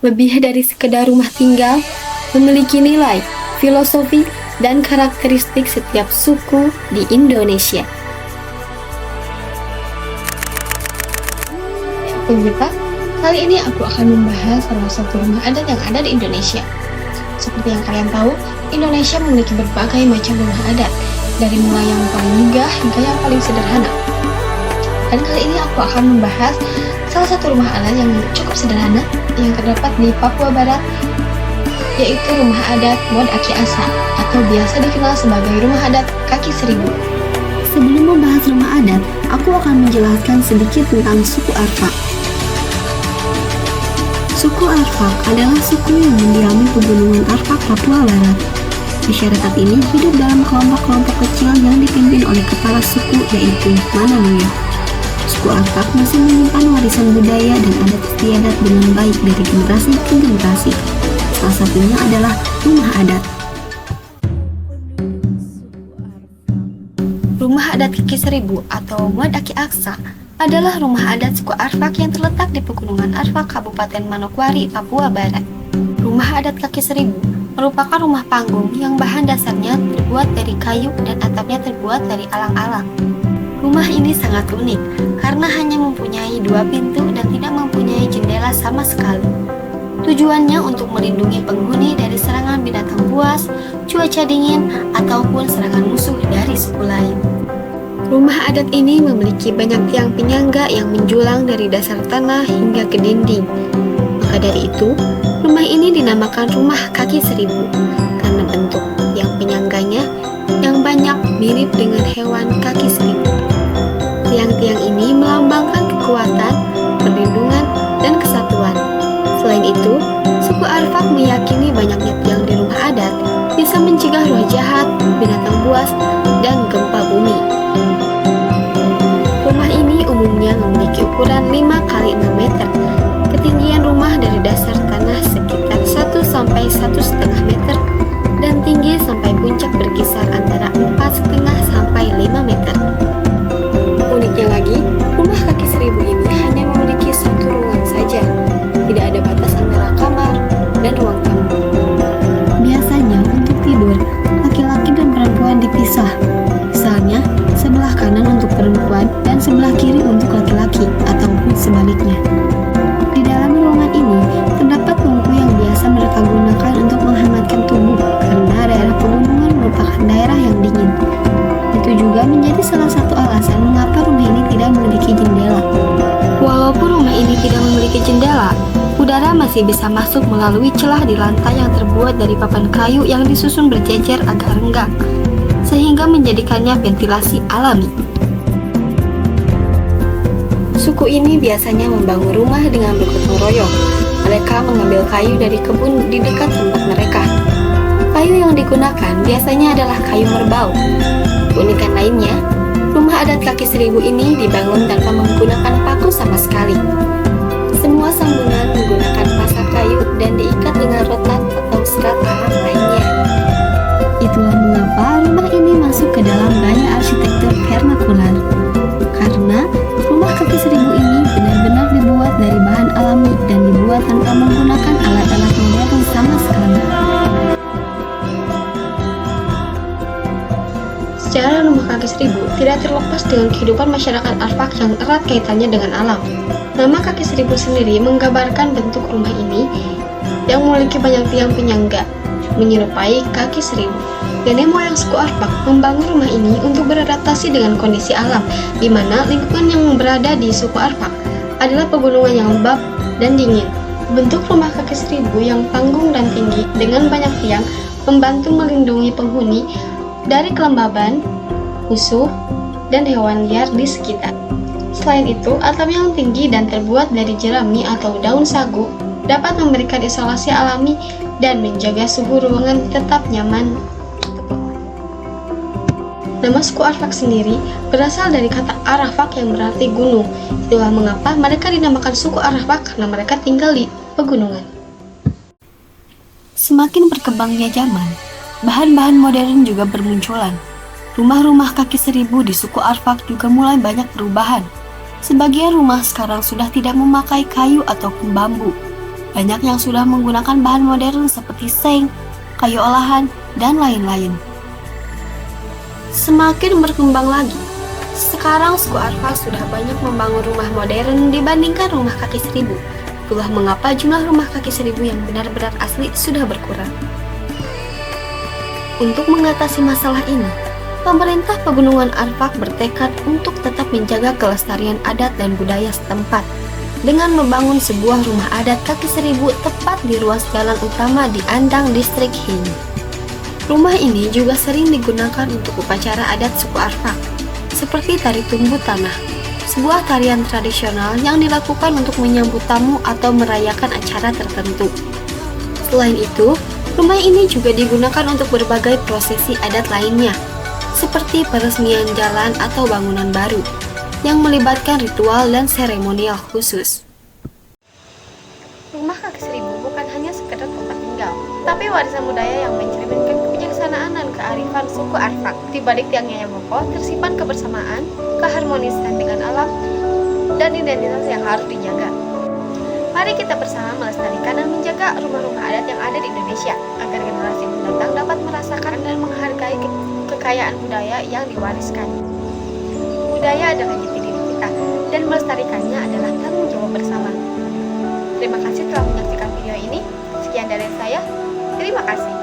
lebih dari sekedar rumah tinggal, memiliki nilai, filosofi, dan karakteristik setiap suku di Indonesia. Pemirsa, kali ini aku akan membahas salah satu rumah adat yang ada di Indonesia. Seperti yang kalian tahu, Indonesia memiliki berbagai macam rumah adat, dari mulai yang paling megah hingga yang paling sederhana. Dan kali ini aku akan membahas salah satu rumah adat yang cukup sederhana yang terdapat di Papua Barat, yaitu rumah adat Mod Aki Asa, atau biasa dikenal sebagai rumah adat kaki seribu. Sebelum membahas rumah adat, aku akan menjelaskan sedikit tentang suku Arfak. Suku Arfak adalah suku yang mendiami pegunungan Arfak, Papua Barat. Masyarakat ini hidup dalam kelompok-kelompok kecil yang dipimpin oleh kepala suku, yaitu Mananuya. Suku Arfak masih menyimpan warisan budaya dan adat istiadat dengan baik dari generasi ke generasi. Salah satunya adalah rumah adat. Rumah adat kaki seribu atau Mod Aki Asa adalah rumah adat suku Arfak yang terletak di Pegunungan Arfak, Kabupaten Manokwari, Papua Barat. Rumah adat kaki seribu merupakan rumah panggung yang bahan dasarnya terbuat dari kayu dan atapnya terbuat dari alang-alang. Rumah ini sangat unik karena hanya mempunyai 2 pintu dan tidak mempunyai jendela sama sekali. Tujuannya untuk melindungi penghuni dari serangan binatang buas, cuaca dingin, ataupun serangan musuh dari suku lain. Rumah adat ini memiliki banyak tiang penyangga yang menjulang dari dasar tanah hingga ke dinding. Maka dari itu, rumah ini dinamakan rumah kaki seribu karena bentuk tiang penyangganya yang banyak mirip dengan hewan kaki seribu. Tiang-tiang ini melambangkan kekuatan, perlindungan, dan kesatuan. Selain itu, suku Arfak meyakini banyaknya tiang di rumah adat bisa mencegah roh jahat, binatang buas, dan gempa bumi. Rumah ini umumnya memiliki ukuran 5 x 6 meter. Ketinggian rumah dari dasar tanah sekitar 1 sampai 1,5 meter dan tinggi sampai puncak berkisar antara 4,5 sampai 5 meter. Uniknya lagi, rumah kaki seribu ini hanya memiliki satu ruangan saja. Tidak ada batas antara kamar dan ruang tamu. Biasanya untuk tidur, laki-laki dan perempuan dipisah. Misalnya, sebelah kanan untuk perempuan dan sebelah kiri untuk laki-laki, ataupun sebaliknya. Di dalam ruangan ini, terdapat tungku yang biasa mereka gunakan untuk menghangatkan tubuh karena daerah pegunungan merupakan daerah yang dingin. Itu juga menjadi salah satu alasan mengapa rumah ini tidak memiliki jendela. Walaupun rumah ini tidak memiliki jendela, udara masih bisa masuk melalui celah di lantai yang terbuat dari papan kayu yang disusun berjejer agak renggang, sehingga menjadikannya ventilasi alami. Suku ini biasanya membangun rumah dengan bergotong royong. Mereka mengambil kayu dari kebun di dekat tempat mereka. Kayu yang digunakan biasanya adalah kayu merbau. Keunikan lainnya, rumah adat kaki seribu ini dibangun tanpa menggunakan paku sama sekali. Semua sambungan menggunakan pasak kayu dan diikat dengan rotan atau serat tahan lainnya. Itulah mengapa rumah ini masuk ke dalam gaya arsitektur vernakular. Karena rumah kaki seribu ini benar-benar dibuat dari bahan alami dan dibuat tanpa menggunakan alat-alat modern sama sekali. Sejarah rumah kaki seribu tidak terlepas dengan kehidupan masyarakat Arfak yang erat kaitannya dengan alam. Nama kaki seribu sendiri menggambarkan bentuk rumah ini yang memiliki banyak tiang penyangga, menyerupai kaki seribu. Nenek moyang suku Arfak membangun rumah ini untuk beradaptasi dengan kondisi alam, di mana lingkungan yang berada di suku Arfak adalah pegunungan yang lembab dan dingin. Bentuk rumah kaki seribu yang panggung dan tinggi dengan banyak tiang membantu melindungi penghuni dari kelembaban, musuh, dan hewan liar di sekitar. Selain itu, atap yang tinggi dan terbuat dari jerami atau daun sagu dapat memberikan isolasi alami dan menjaga suhu ruangan tetap nyaman. Nama suku Arfak sendiri berasal dari kata Arafak yang berarti gunung. Itulah mengapa mereka dinamakan suku Arafak karena mereka tinggal di pegunungan. Semakin berkembangnya zaman, bahan-bahan modern juga bermunculan. Rumah-rumah kaki seribu di suku Arfak juga mulai banyak perubahan. Sebagian rumah sekarang sudah tidak memakai kayu ataupun bambu. Banyak yang sudah menggunakan bahan modern seperti seng, kayu olahan, dan lain-lain. Semakin berkembang lagi, sekarang suku Arfak sudah banyak membangun rumah modern dibandingkan rumah kaki seribu. Itulah mengapa jumlah rumah kaki seribu yang benar-benar asli sudah berkurang. Untuk mengatasi masalah ini, pemerintah Pegunungan Arfak bertekad untuk tetap menjaga kelestarian adat dan budaya setempat dengan membangun sebuah rumah adat kaki seribu tepat di ruas jalan utama di Andang, distrik Hini. Rumah ini juga sering digunakan untuk upacara adat suku Arfak, seperti tari tumbuh tanah, sebuah tarian tradisional yang dilakukan untuk menyambut tamu atau merayakan acara tertentu. Selain itu, rumah ini juga digunakan untuk berbagai prosesi adat lainnya, seperti peresmian jalan atau bangunan baru, yang melibatkan ritual dan seremonial khusus. Rumah kaki seribu bukan hanya sekedar tempat tinggal, tapi warisan budaya yang mencerminkan kebijaksanaan dan kearifan suku Arfak. Di balik tiangnya yang kokoh tersimpan kebersamaan, keharmonisan dengan alam, dan identitas yang harus dijaga. Mari kita bersama melestarikan dan menjaga rumah-rumah adat yang ada di Indonesia, agar generasi mendatang dapat merasakan dan menghargai kekayaan budaya yang diwariskan. Budaya adalah jati diri kita, dan melestarikannya adalah tanggung jawab bersama. Terima kasih telah menyaksikan video ini. Sekian dari saya. Terima kasih.